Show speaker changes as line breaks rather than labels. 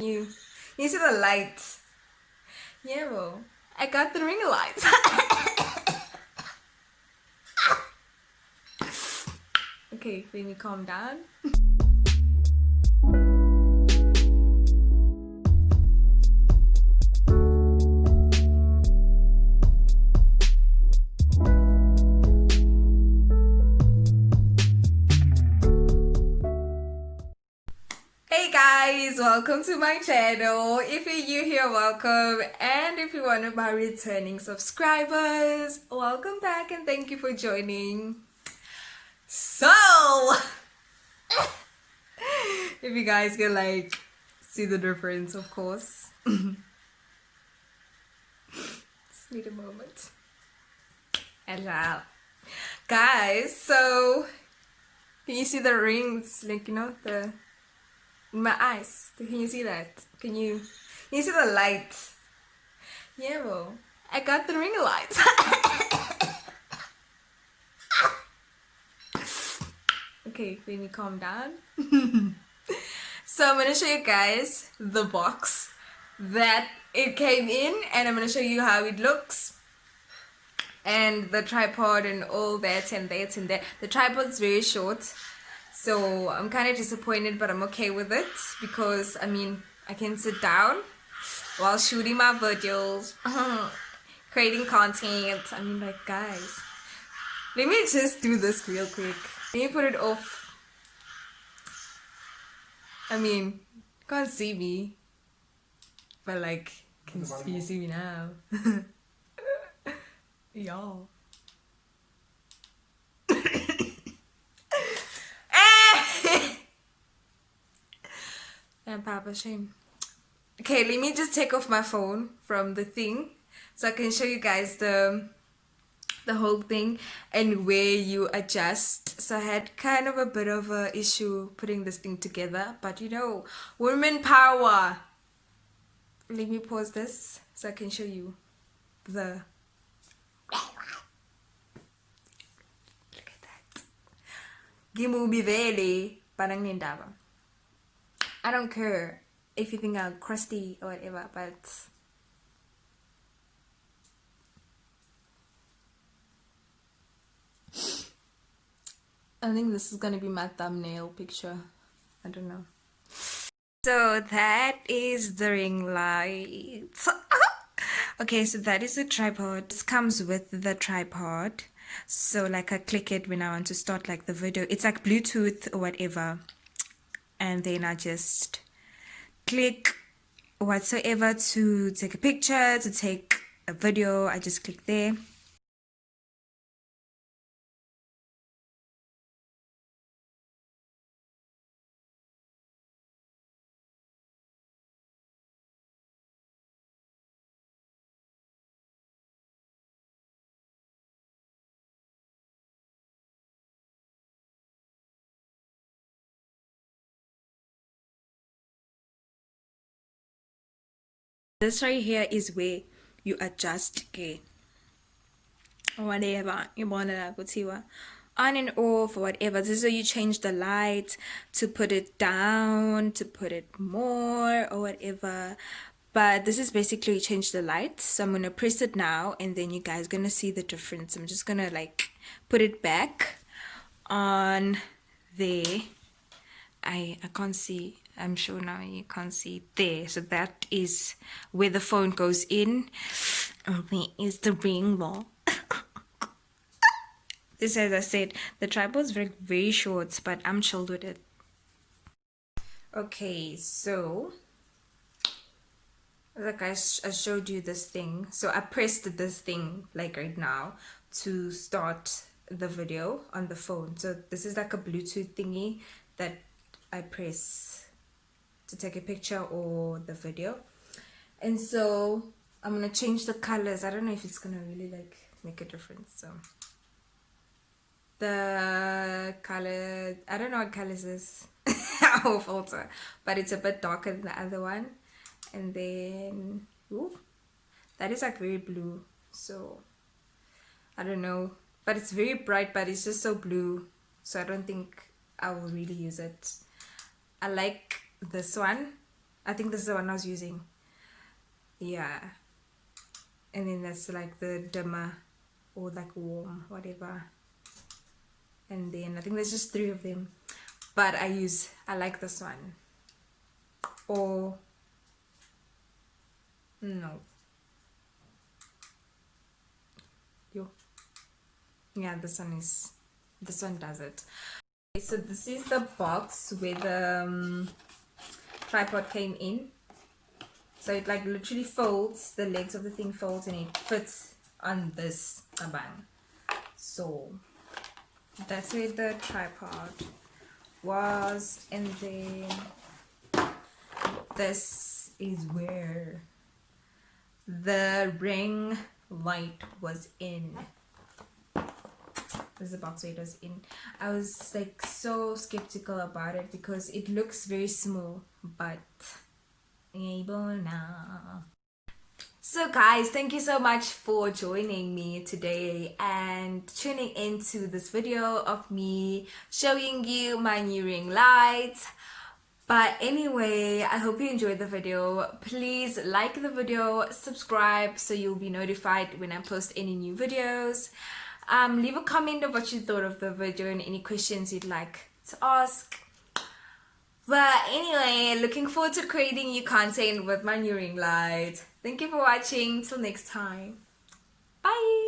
You see the light? Yeah, well, I got the ring light. Okay, let me calm down. Hey guys, welcome to my channel. If you're new here, welcome, and if you're one of my returning subscribers, welcome back and thank you for joining. So if you guys can like see the difference, of course. Just need a moment. Hello guys, so can you see the rings, like, you know, the in my eyes? Can you see that? Can you see the light? Yeah, well, I got the ring light. Okay, let me calm down. So I'm gonna show you guys the box that it came in, and I'm gonna show you how it looks, and the tripod and all that and that and that. The tripod's very short, so I'm kind of disappointed, but I'm okay with it because I mean I can sit down while shooting my videos, creating content. I mean, like, guys, let me just do this real quick. Let me put it off. I mean, you can't see me, but like, can you see me now? Y'all. And Papa, shame. Okay, let me just take off my phone from the thing so I can show you guys the whole thing and where you adjust. So I had kind of a bit of a issue putting this thing together, but you know, women power. Let me pause this so I can show you the look at that. Gimubi vele parang nindaba. I don't care if you think I'm crusty or whatever, but I think this is gonna be my thumbnail picture. I don't know. So that is the ring light. Okay, so that is the tripod. This comes with the tripod. So like I click it when I want to start like the video. It's like Bluetooth or whatever. And then I just click whatsoever to take a picture, to take a video. I just click there. This right here is where you adjust whatever you want to on and off or whatever. This is where you change the light to put it down, to put it more or whatever. But this is basically you change the light. So I'm gonna press it now and then you guys gonna see the difference. I'm just gonna like put it back on there. I can't see. I'm sure now you can't see there. So that is where the phone goes in. Oh, there is the ring wall. This, as I said, the tripod's very, very short, but I'm chilled with it. Okay, so like I showed you this thing. So I pressed this thing like right now to start the video on the phone. So this is like a Bluetooth thingy that I press to take a picture or the video. And so I'm gonna change the colors. I don't know if it's gonna really like make a difference. So the color, I don't know what color is this. I'll filter, but it's a bit darker than the other one. And then ooh, that is like very blue, so I don't know, but it's very bright, but it's just so blue, so I don't think I will really use it. I like this one. I think this is the one I was using. Yeah. And then that's like the dimmer or like warm, whatever. And then I think there's just 3 of them. But I like this one. Or no. Yeah, this one does it. Okay, so this is the box where the tripod came in. So it like literally folds, the legs of the thing folds, and it fits on this abang. So that's where the tripod was, and then this is where the ring light was in. This is the box where it was in. I was like so skeptical about it because it looks very small, but able now. So guys, thank you so much for joining me today and tuning into this video of me showing you my new ring light. But anyway, I hope you enjoyed the video. Please like the video, subscribe so you'll be notified when I post any new videos. Leave a comment of what you thought of the video and any questions you'd like to ask. But anyway, looking forward to creating new content with my new ring light. Thank you for watching. Till next time. Bye.